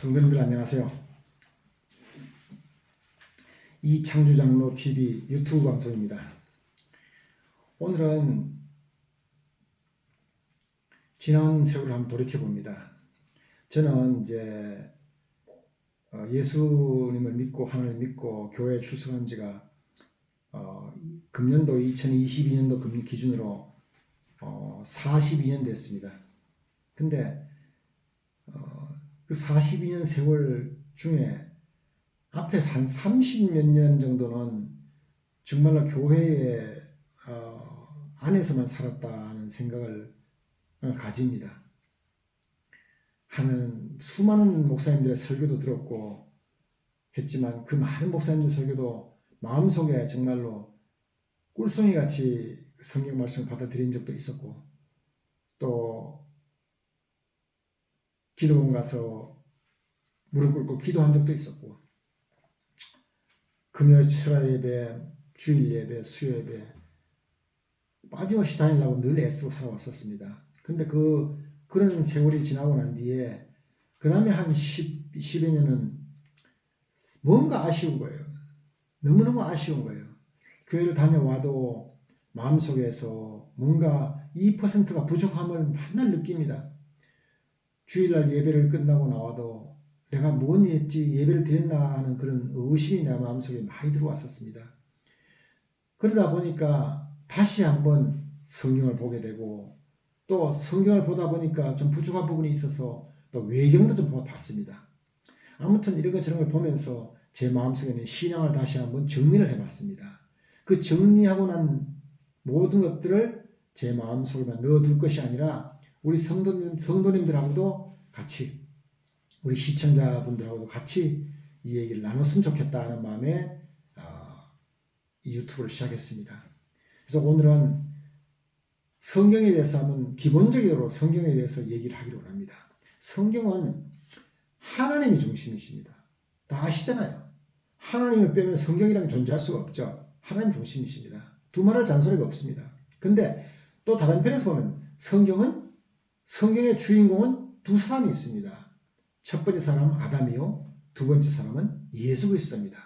성도님들 안녕하세요. 이창주장로 TV 유튜브 방송입니다. 오늘은 지난 세월을 한번 돌이켜 봅니다. 저는 이제 예수님을 믿고 하나님을 믿고 교회에 출석한 지가 금년도 2022년도 기준으로 42년 됐습니다. 근데 그 42년 세월 중에 앞에 한 30몇 년 정도는 정말로 교회에 안에서만 살았다는 생각을 가집니다. 하는 수많은 목사님들의 설교도 들었고 했지만 그 많은 목사님들 설교도 마음속에 정말로 꿀송이 같이 성경 말씀을 받아들인 적도 있었고 또 기도원 가서 무릎 꿇고 기도한 적도 있었고 금요 철야 예배, 주일 예배, 수요 예배 빠짐없이 다니려고 늘 애쓰고 살아왔었습니다. 근데 그런 세월이 지나고 난 뒤에 그 다음에 한 10여 년은 뭔가 아쉬운 거예요. 너무너무 아쉬운 거예요. 교회를 다녀와도 마음속에서 뭔가 2%가 부족함을 맨날 느낍니다. 주일날 예배를 끝나고 나와도 내가 뭔 했지 예배를 드렸나 하는 그런 의심이 내 마음속에 많이 들어왔었습니다. 그러다 보니까 다시 한번 성경을 보게 되고 또 성경을 보다 보니까 좀 부족한 부분이 있어서 또 외경도 좀 봤습니다. 아무튼 이런 것 저런 걸 보면서 제 마음속에는 신앙을 다시 한번 정리를 해봤습니다. 그 정리하고 난 모든 것들을 제 마음속에만 넣어둘 것이 아니라 우리 성도님들하고도 같이 우리 시청자분들하고도 같이 이 얘기를 나눴으면 좋겠다 하는 마음에 이 유튜브를 시작했습니다. 그래서 오늘은 성경에 대해서 한번 기본적으로 성경에 대해서 얘기를 하기로 합니다. 성경은 하나님이 중심이십니다. 다 아시잖아요. 하나님을 빼면 성경이라는 게 존재할 수가 없죠. 하나님 중심이십니다. 두말할 잔소리가 없습니다. 근데 또 다른 편에서 보면 성경의 주인공은 두 사람이 있습니다. 첫 번째 사람은 아담이요. 두 번째 사람은 예수 그리스도입니다.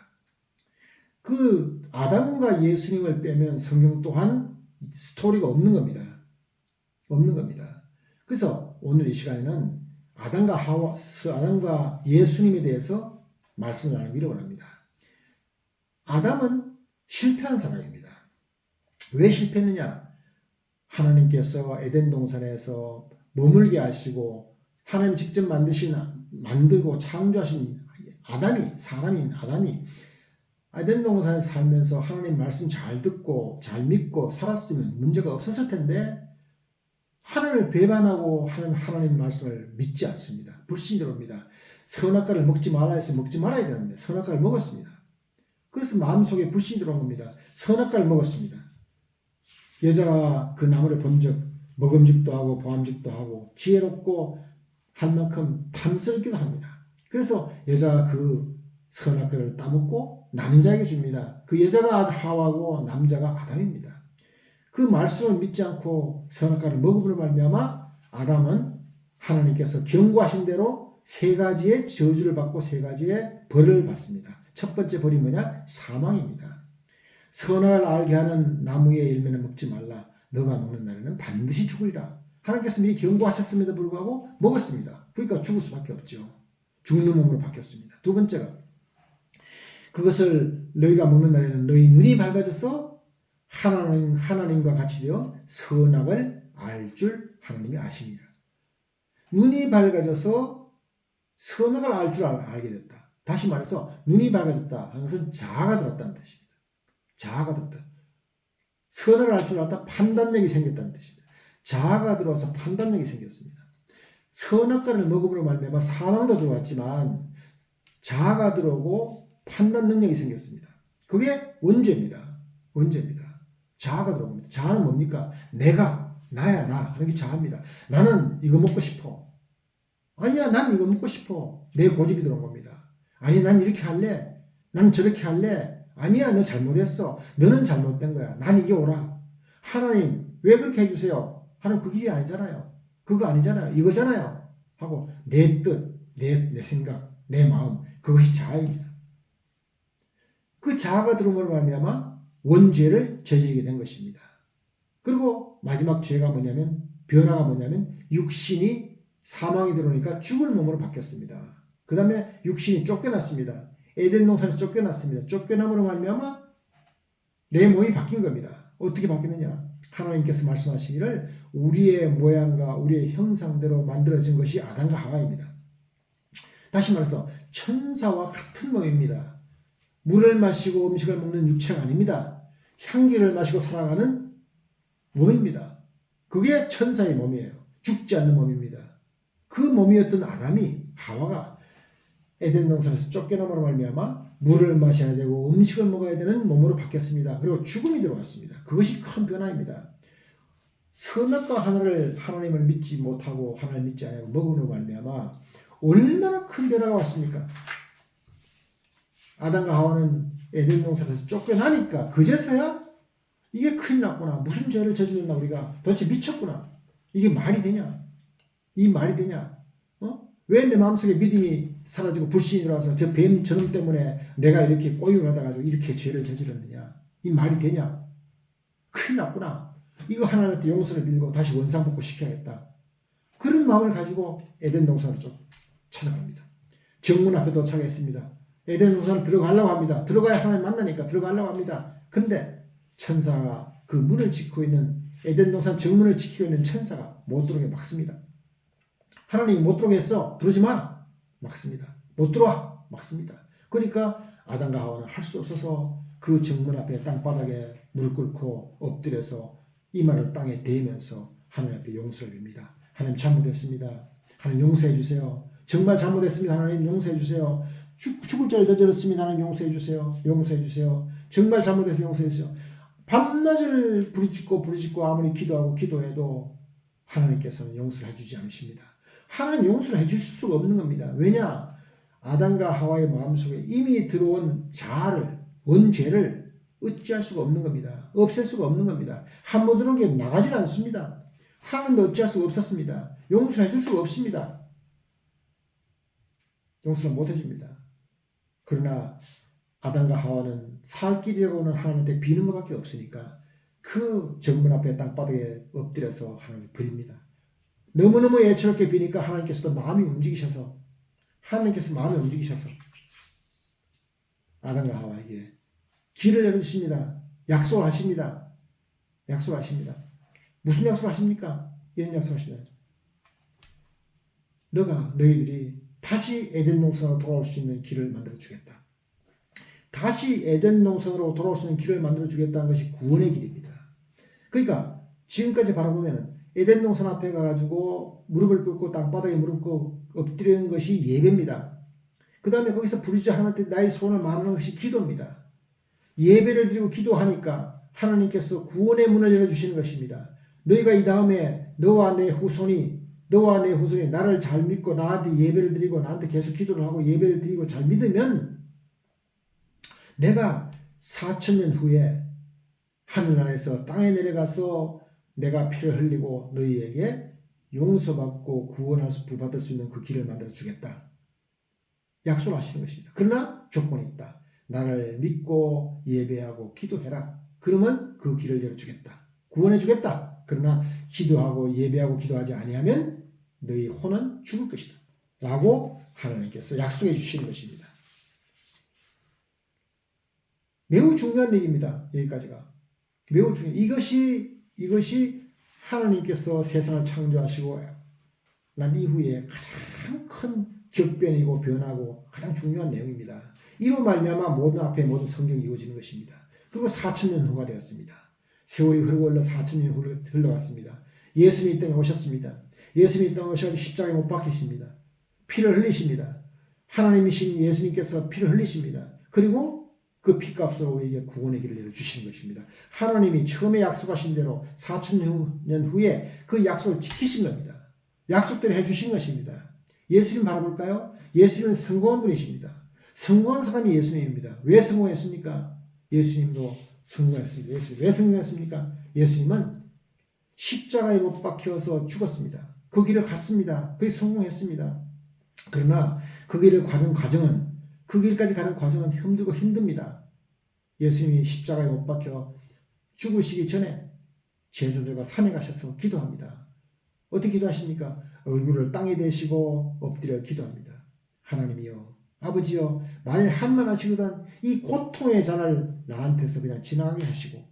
그 아담과 예수님을 빼면 성경 또한 스토리가 없는 겁니다. 없는 겁니다. 그래서 오늘 이 시간에는 아담과 예수님에 대해서 말씀을 나누기를 원합니다. 아담은 실패한 사람입니다. 왜 실패했느냐? 하나님께서 에덴 동산에서 머물게 하시고 하나님 직접 만들고 창조하신 사람인 아담이 에덴 동산에서 살면서 하나님 말씀 잘 듣고 잘 믿고 살았으면 문제가 없었을 텐데 하나님을 배반하고 하나님 말씀을 믿지 않습니다. 불신자로입니다. 선악과를 먹지 말라 해서 먹지 말아야 되는데 선악과를 먹었습니다. 그래서 마음속에 불신이 들어온 겁니다. 선악과를 먹었습니다. 여자가 그 나무를 본 적 먹음직도 하고 보암직도 하고 지혜롭고 할 만큼 탐스럽기도 합니다. 그래서 여자가 그 선악과를 따먹고 남자에게 줍니다. 그 여자가 하와고 남자가 아담입니다. 그 말씀을 믿지 않고 선악과를 먹음으로 말미암아 아담은 하나님께서 경고하신 대로 세 가지의 저주를 받고 세 가지의 벌을 받습니다. 첫 번째 벌이 뭐냐? 사망입니다. 선악을 알게 하는 나무의 열매는 먹지 말라. 너가 먹는 날에는 반드시 죽으리라. 하나님께서 미리 경고하셨음에도 불구하고 먹었습니다. 그러니까 죽을 수밖에 없죠. 죽는 몸으로 바뀌었습니다. 두 번째가 그것을 너희가 먹는 날에는 너희 눈이 밝아져서 하나님과 같이 되어 선악을 알 줄 하나님이 아시니라. 눈이 밝아져서 선악을 알 줄 알게 됐다. 다시 말해서 눈이 밝아졌다 하는 것은 자아가 들었다는 뜻입니다. 자아가 들었다. 선악을 알 줄 알았다. 판단력이 생겼다는 뜻입니다. 자아가 들어와서 판단력이 생겼습니다. 선악과를 먹음으로 말미암아 사망도 들어왔지만 자아가 들어오고 판단 능력이 생겼습니다. 그게 원죄입니다. 원죄입니다. 자아가 들어옵니다. 자아는 뭡니까? 나야 나 하는 게 자아입니다. 나는 이거 먹고 싶어. 아니야, 난 이거 먹고 싶어. 내 고집이 들어온 겁니다. 아니, 난 이렇게 할래. 난 저렇게 할래. 아니야, 너 잘못했어. 너는 잘못된 거야. 난 이게 옳아. 하나님, 왜 그렇게 해주세요? 하나님 그 길이 아니잖아요. 그거 아니잖아요. 이거잖아요. 하고 내 뜻, 내 생각, 내 마음, 그것이 자아입니다. 그 자아가 들어옴으로 말미암아 원죄를 저지르게 된 것입니다. 그리고 마지막 죄가 뭐냐면, 변화가 뭐냐면 육신이 사망이 들어오니까 죽을 몸으로 바뀌었습니다. 그 다음에 육신이 쫓겨났습니다. 에덴 동산에서 쫓겨났습니다. 쫓겨남으로 말미암아 내 몸이 바뀐 겁니다. 어떻게 바뀌느냐? 하나님께서 말씀하시기를 우리의 모양과 우리의 형상대로 만들어진 것이 아담과 하와입니다. 다시 말해서 천사와 같은 몸입니다. 물을 마시고 음식을 먹는 육체가 아닙니다. 향기를 마시고 살아가는 몸입니다. 그게 천사의 몸이에요. 죽지 않는 몸입니다. 그 몸이었던 아담이, 하와가 에덴 동산에서 쫓겨남으로 말미암아 물을 마셔야 되고 음식을 먹어야 되는 몸으로 바뀌었습니다. 그리고 죽음이 들어왔습니다. 그것이 큰 변화입니다. 선악과 하나님을 믿지 못하고 하나님을 믿지 않고 먹음으로 말미암아 얼마나 큰 변화가 왔습니까? 아담과 하와는 에덴 동산에서 쫓겨나니까 그제서야 이게 큰일 났구나. 무슨 죄를 저질렀나 우리가. 도대체 미쳤구나. 이게 말이 되냐? 이 말이 되냐? 왜 내 마음속에 믿음이 사라지고 불신이 들어와서 저 뱀 저놈 때문에 내가 이렇게 꼬임하다 가지고 이렇게 죄를 저질렀느냐? 이 말이 되냐? 큰일 났구나. 이거 하나님한테 용서를 빌고 다시 원상복구 시켜야겠다. 그런 마음을 가지고 에덴 동산을 좀 찾아갑니다. 정문 앞에 도착했습니다. 에덴 동산을 들어가려고 합니다. 들어가야 하나님 만나니까 들어가려고 합니다. 근데 천사가 그 문을 지키고 있는 에덴 동산 정문을 지키고 있는 천사가 못 들어오게 막습니다. 하나님이 못 들어오게 했어. 들어오지 마. 막습니다. 못 들어와. 막습니다. 그러니까 아담과 하와는 할 수 없어서 그 정문 앞에 땅바닥에 무릎 꿇고 엎드려서 이마를 땅에 대면서 하나님 앞에 용서를 빕니다. 하나님 잘못했습니다. 하나님 용서해 주세요. 정말 잘못했습니다. 하나님 용서해 주세요. 죽을 죄를 저질렀습니다. 하나님 용서해 주세요. 용서해 주세요. 정말 잘못했으면 용서해 주세요. 밤낮을 부르짖고 아무리 기도해도 하나님께서는 용서를 해주지 않으십니다. 하나님 용서를 해줄 수가 없는 겁니다. 왜냐? 아담과 하와의 마음속에 이미 들어온 자아를, 원죄를 어찌할 수가 없는 겁니다. 없앨 수가 없는 겁니다. 한 번 들어온 게 나가질 않습니다. 하나님도 어찌할 수가 없었습니다. 용서를 해줄 수가 없습니다. 용서를 못 해줍니다. 그러나 아담과 하와는 살 길이라고는 하나님한테 비는 것밖에 없으니까 그 정문 앞에 땅바닥에 엎드려서 하나님을 버립니다. 너무너무 애처롭게 비니까 하나님께서 마음이 움직이셔서 아담과 하와에게 길을 열어주십니다. 약속을 하십니다. 무슨 약속을 하십니까? 이런 약속을 하십니다. 너희들이 다시 에덴 동산으로 돌아올 수 있는 길을 만들어 주겠다. 다시 에덴 동산으로 돌아올 수 있는 길을 만들어 주겠다는 것이 구원의 길입니다. 그러니까 지금까지 바라보면 에덴 동산 앞에 가가지고 무릎을 꿇고 땅바닥에 무릎 꿇고 엎드리는 것이 예배입니다. 그 다음에 거기서 부르짖어 하나님한테 나의 소원을 말하는 것이 기도입니다. 예배를 드리고 기도하니까 하나님께서 구원의 문을 열어주시는 것입니다. 너희가 이 다음에 너와 내 후손이 나를 잘 믿고 나한테 예배를 드리고 나한테 계속 기도를 하고 예배를 드리고 잘 믿으면 내가 4000년 후에 하늘나라에서 땅에 내려가서 내가 피를 흘리고 너희에게 용서받고 구원받을 수 있는 그 길을 만들어 주겠다. 약속을 하시는 것입니다. 그러나 조건이 있다. 나를 믿고 예배하고 기도해라. 그러면 그 길을 열어주겠다. 구원해 주겠다. 그러나 기도하고 예배하고 기도하지 아니하면 너희 혼은 죽을 것이다. 라고 하나님께서 약속해 주시는 것입니다. 매우 중요한 얘기입니다. 여기까지가. 매우 중요해요. 이것이 하나님께서 세상을 창조하시고 난 이후에 가장 큰 격변이고 변하고 가장 중요한 내용입니다. 이로 말미암아 모든 성경이 이루어지는 것입니다. 그리고 4000년 후가 되었습니다. 세월이 흐르고 4000년이 흘러갔습니다. 예수님이 이 땅에 오셨습니다. 예수님이 이 땅에 오셔서 십자가에 못 박히십니다. 피를 흘리십니다. 하나님이신 예수님께서 피를 흘리십니다. 그리고 그 피값으로 우리에게 구원의 길을 열어주시는 것입니다. 하나님이 처음에 약속하신 대로 4000년 후에 그 약속을 지키신 겁니다. 약속대로 해주신 것입니다. 예수님 바라볼까요? 예수님은 성공한 분이십니다. 성공한 사람이 예수님입니다. 왜 성공했습니까? 예수님도 성공했습니다. 예수님 왜 성공했습니까? 예수님은 십자가에 못 박혀서 죽었습니다. 그 길을 갔습니다. 그게 성공했습니다. 그러나 그 길을 가는 과정은, 그 길까지 가는 과정은 힘들고 힘듭니다. 예수님이 십자가에 못 박혀 죽으시기 전에 제자들과 산에 가셔서 기도합니다. 어떻게 기도하십니까? 얼굴을 땅에 대시고 엎드려 기도합니다. 하나님이여, 아버지여, 만일 한만하시거든 이 고통의 잔을 나한테서 그냥 지나가게 하시고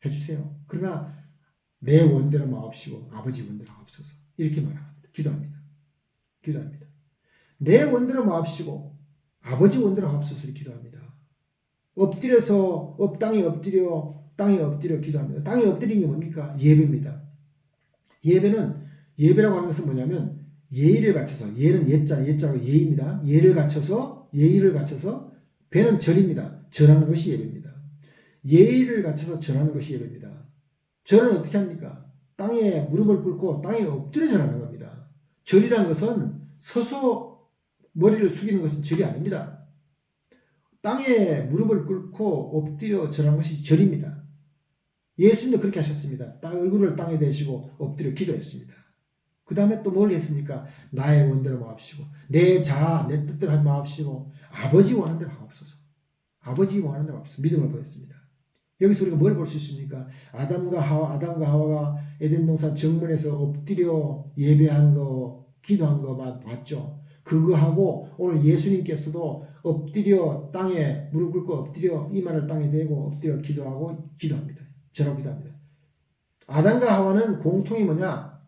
해주세요. 그러나 내 원대로 마옵시고 아버지 원대로 하옵소서. 이렇게 말합니다. 기도합니다. 기도합니다. 내 원대로 마옵시고 아버지 원대로 하옵소서. 이렇게 기도합니다. 엎드려서 땅에 엎드려 기도합니다. 땅에 엎드리는 게 뭡니까? 예배입니다. 예배라고 하는 것은 뭐냐면 예의를 갖춰서, 예는 예자로 예의입니다. 예의를 갖춰서 배는 절입니다. 절하는 것이 예배입니다. 예의를 갖춰서 절하는 것이 예배입니다. 절은 어떻게 합니까? 땅에 무릎을 꿇고 땅에 엎드려 절하는 겁니다. 절이란 것은 서서 머리를 숙이는 것은 절이 아닙니다. 땅에 무릎을 꿇고 엎드려 절하는 것이 절입니다. 예수님도 그렇게 하셨습니다. 얼굴을 땅에 대시고 엎드려 기도했습니다. 그 다음에 또 뭘 했습니까? 나의 원대로 마옵시고 내 뜻대로 하지 마옵시고 아버지 원하는 대로 하옵소서. 아버지 원하는 대로 하옵소서. 믿음을 보였습니다. 여기서 우리가 뭘 볼 수 있습니까? 아담과 하와가 에덴 동산 정문에서 엎드려 예배한 거, 기도한 거만 봤죠. 그거하고 오늘 예수님께서도 엎드려 땅에 무릎 꿇고 엎드려 이마를 땅에 대고 엎드려 기도합니다. 저라고 기도합니다. 아담과 하와는 공통이 뭐냐?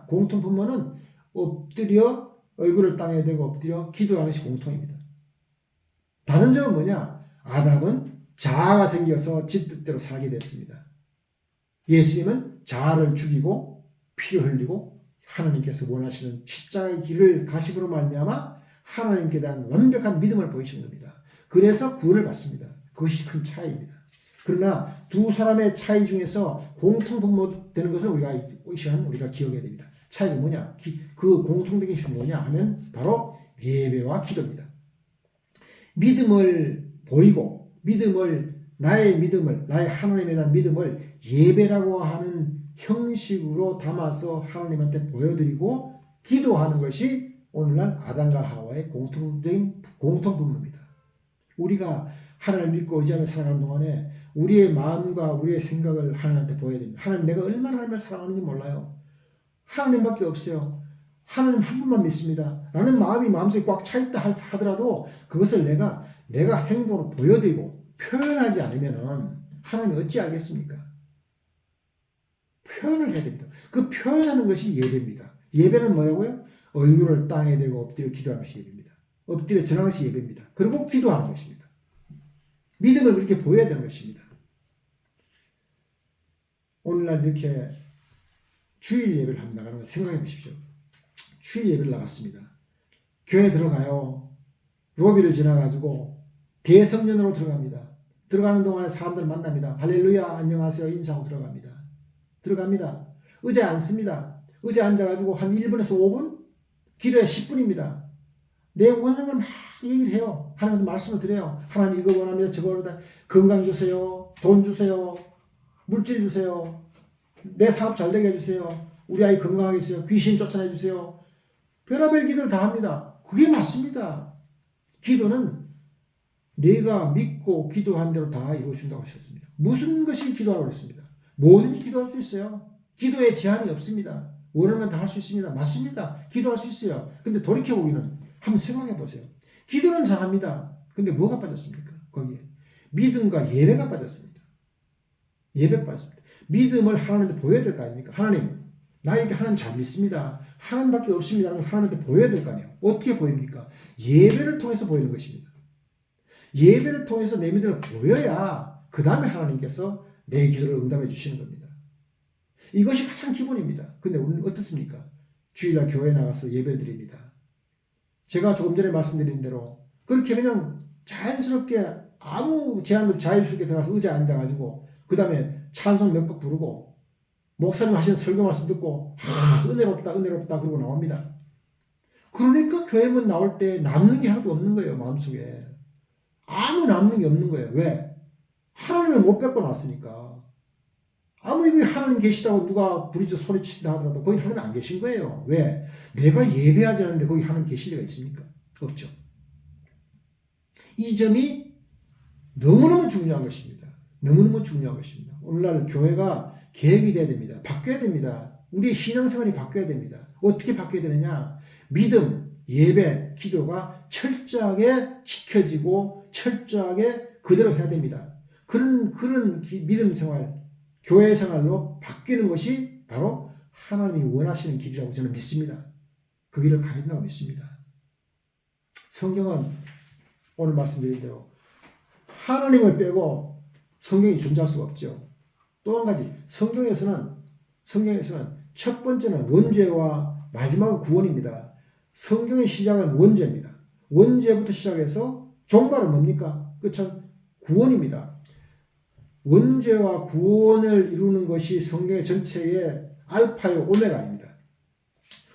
공통분모는 엎드려 얼굴을 땅에 대고 엎드려 기도하는 것이 공통입니다. 다른 점은 뭐냐? 아담은 자아가 생겨서 지 뜻대로 살게 됐습니다. 예수님은 자아를 죽이고 피를 흘리고 하나님께서 원하시는 십자가의 길을 가심으로 말미암아 하나님께 대한 완벽한 믿음을 보이시는 겁니다. 그래서 구원을 받습니다. 그것이 큰 차이입니다. 그러나 두 사람의 차이 중에서 공통분모되는 것을 이 시간 우리가 기억해야 됩니다. 차이가 뭐냐? 그 공통된 게 뭐냐 하면 바로 예배와 기도입니다. 믿음을 보이고 나의 하나님에 대한 믿음을 예배라고 하는 형식으로 담아서 하나님한테 보여드리고 기도하는 것이 오늘날 아담과 하와의 공통분모입니다. 우리가 하나님을 믿고 의지하며 살아가는 동안에 우리의 마음과 우리의 생각을 하나님한테 보여야 됩니다. 하나님, 내가 얼마나 하나님을 사랑하는지 몰라요. 하나님밖에 없어요. 하나님 한 분만 믿습니다. 라는 마음이 마음속에 꽉 차있다 하더라도 그것을 내가 행동으로 보여드리고 표현하지 않으면 하나님이 어찌 알겠습니까? 표현을 해야 됩니다. 그 표현하는 것이 예배입니다. 예배는 뭐라고요? 얼굴을 땅에 대고 엎드려 기도하는 것이 예배입니다. 엎드려 전하는 것이 예배입니다. 그리고 기도하는 것입니다. 믿음을 그렇게 보여야 되는 것입니다. 오늘날 이렇게 주일 예배를 한번 나가는 걸 생각해 보십시오. 주일 예배를 나갔습니다. 교회 들어가요. 로비를 지나가지고 대성전으로 들어갑니다. 들어가는 동안에 사람들 만납니다. 할렐루야, 안녕하세요 인사하고 들어갑니다. 의자에 앉습니다. 의자에 앉아가지고 한 1분에서 5분? 길어야 10분입니다. 내 원하는 걸 막 얘기를 해요. 하나님한테 말씀을 드려요. 하나님 이거 원합니다. 저거 원합니다. 건강 주세요. 돈 주세요. 물질 주세요. 내 사업 잘 되게 해주세요. 우리 아이 건강하게 해주세요. 귀신 쫓아내 주세요. 별의별 기도를 다 합니다. 그게 맞습니다. 기도는 내가 믿고 기도한 대로 다 이루어진다고 하셨습니다. 무슨 것이 기도하라고 했습니다. 뭐든지 기도할 수 있어요. 기도에 제한이 없습니다. 원하는 건 다 할 수 있습니다. 맞습니다. 기도할 수 있어요. 근데 돌이켜보기는 한번 생각해 보세요. 기도는 잘합니다. 근데 뭐가 빠졌습니까? 거기에 믿음과 예배가 빠졌습니다. 예배가 빠졌습니다. 믿음을 하나님한테 보여야 될 거 아닙니까? 하나님, 나 이렇게 하나님 잘 믿습니다. 하나님밖에 없습니다. 하나님한테 보여야 될 거 아니에요. 어떻게 보입니까? 예배를 통해서 보이는 것입니다. 예배를 통해서 내 믿음을 보여야 그 다음에 하나님께서 내 기도를 응답해 주시는 겁니다. 이것이 가장 기본입니다. 근데 우리는 어떻습니까? 주일날 교회에 나가서 예배를 드립니다. 제가 조금 전에 말씀드린 대로 그렇게 그냥 자연스럽게 아무 제한도 자유스럽게 들어가서 의자에 앉아가지고 그 다음에 찬송 몇 곡 부르고 목사님 하시는 설교 말씀 듣고 은혜롭다 그러고 나옵니다. 그러니까 교회문 나올 때 남는 게 하나도 없는 거예요. 마음속에 아무 남는 게 없는 거예요. 왜? 하나님을 못 뵙고 났으니까. 아무리 그 하나님 계시다고 누가 부리짖어 소리친다 하더라도 거기 하나님 안 계신 거예요. 왜? 내가 예배하지 않는데 거기 하나님 계실 리가 있습니까? 없죠. 이 점이 너무너무 중요한 것입니다. 너무너무 중요한 것입니다. 오늘날 교회가 개혁이 돼야 됩니다. 바뀌어야 됩니다. 우리의 신앙생활이 바뀌어야 됩니다. 어떻게 바뀌어야 되느냐? 믿음, 예배, 기도가 철저하게 지켜지고 철저하게 그대로 해야 됩니다. 그런 믿음 생활, 교회 생활로 바뀌는 것이 바로 하나님이 원하시는 길이라고 저는 믿습니다. 그 길을 가야 된다고 믿습니다. 성경은 오늘 말씀드린 대로 하나님을 빼고 성경이 존재할 수가 없죠. 또 한 가지, 성경에서는 첫 번째는 원죄와 마지막은 구원입니다. 성경의 시작은 원죄입니다. 원죄부터 시작해서 종말은 뭡니까? 끝은 구원입니다. 원죄와 구원을 이루는 것이 성경의 전체의 알파요 오메가입니다.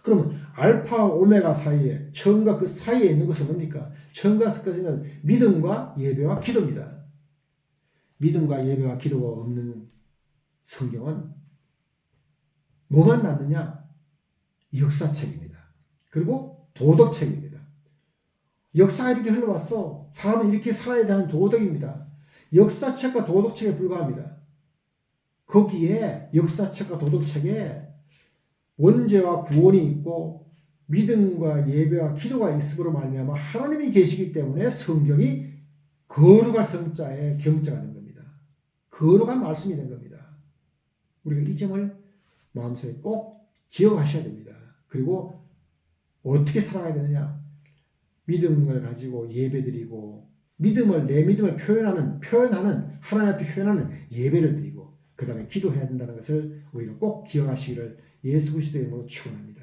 그러면 알파와 오메가 사이에, 처음과 그 사이에 있는 것은 뭡니까? 처음과 끝은 믿음과 예배와 기도입니다. 믿음과 예배와 기도가 없는 성경은 뭐만 남느냐? 역사책입니다. 그리고 도덕책입니다. 역사가 이렇게 흘러왔어. 사람은 이렇게 살아야 되는 도덕입니다. 역사책과 도덕책에 불과합니다. 거기에 역사책과 도덕책에 원죄와 구원이 있고 믿음과 예배와 기도가 있음으로 말미암아 하나님이 계시기 때문에 성경이 거룩할 성자의 경자가 된 겁니다. 거룩한 말씀이 된 겁니다. 우리가 이 점을 마음속에 꼭 기억하셔야 됩니다. 그리고 어떻게 살아가야 되느냐? 믿음을 가지고 예배드리고 내 믿음을 표현하는 하나님 앞에 표현하는 예배를 드리고 그 다음에 기도해야 된다는 것을 우리가 꼭 기억하시기를 예수 그리스도의 이름으로 축원합니다.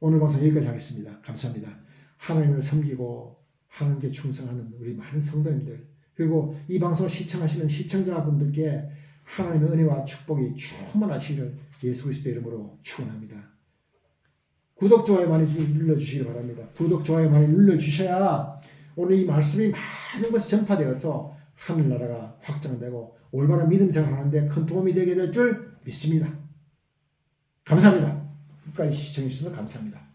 오늘 방송 여기까지 하겠습니다. 감사합니다. 하나님을 섬기고 하나님께 충성하는 우리 많은 성도님들 그리고 이 방송을 시청하시는 시청자분들께 하나님의 은혜와 축복이 충만하시기를 예수 그리스도의 이름으로 축원합니다. 구독, 좋아요 많이 눌러주시기 바랍니다. 구독, 좋아요 많이 눌러주셔야 오늘 이 말씀이 많은 곳에 전파되어서 하늘나라가 확장되고 올바른 믿음 생활하는데 큰 도움이 되게 될 줄 믿습니다. 감사합니다. 끝까지 시청해 주셔서 감사합니다.